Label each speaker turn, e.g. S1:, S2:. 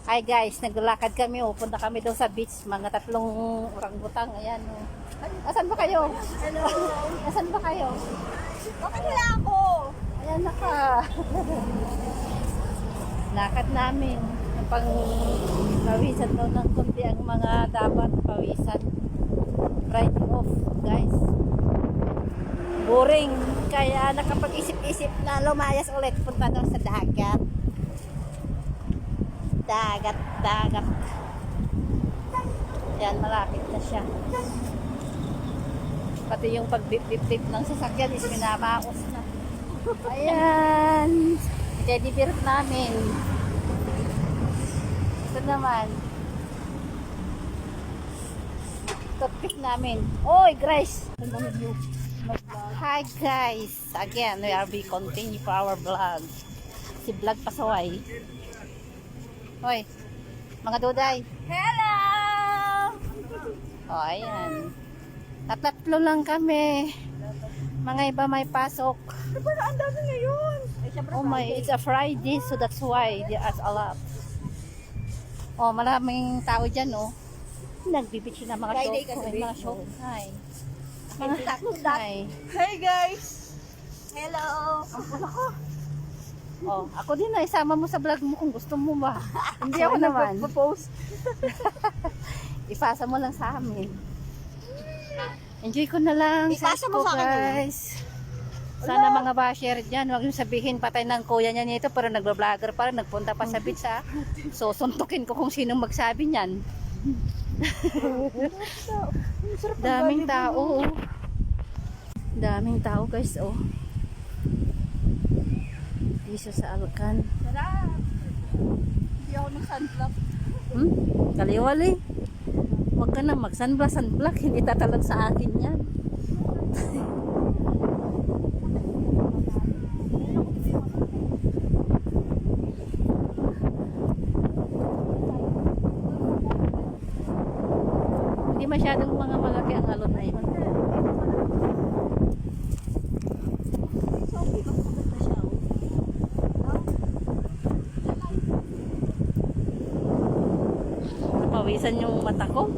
S1: Hi guys, naglalakad kami. Punta kami doon sa beach. Mga 3 orangutang. Ayan. Oh. Asan ba kayo?
S2: Hello.
S1: Asan ba kayo?
S2: Bakit wala ako?
S1: Ayan na ka. Lakad namin. Pang pawisan daw ng kunti ang mga dapat pawisan. Right off, guys. Boring. Kaya nakapag-isip-isip na lumayas ulit. Punta daw sa dagat. Dagat. Yan, malapit na siya. Pati yung pag-dip-dip ng sasakyan is minamaos na. Ayan. Teddy bear namin. Ito naman. Toothpick namin. Oy, Grace! Hi guys! Again, we continue for our vlog. Si Vlog Pasaway. Hoy, mga duday.
S2: Hello!
S1: O, ayan. Tatlo lang kami. Mga iba may pasok.
S2: Pero ang dami ngayon. Ay, syempre
S1: Oh my, it's a Friday, so that's why there's a lot. Oh, maraming tao dyan, oh. Nagbibitch na mga
S2: Friday
S1: shop.
S2: kasi,
S1: Mga shop. Hi. Mga hi.
S2: Hey guys! Hello!
S1: Oh, ako din na isama mo sa vlog mo kung gusto mo ba.
S2: Hindi ako
S1: naman.
S2: nagpo-post.
S1: Ipasa mo lang sa amin. Enjoy ko na lang
S2: Ipasa mo
S1: ko,
S2: sa akin,
S1: guys. Sana mga basher dyan, huwag yung sabihin patay ng kuya niya nito pero nagbablogger pa rin, nagpunta pa sa beach ha. So suntukin ko kung sinong magsabi niyan. Daming tao. Oh. Daming tao guys, oh. Dito sa Alcan.
S2: Sarap! Hindi ako ng sunblock.
S1: Kaliwali. Huwag ka na mag-sunblock. Hindi tatalag sa akin yan. Hindi masyadong mga malaki ang alon na yun. Napawisan yung mata ko.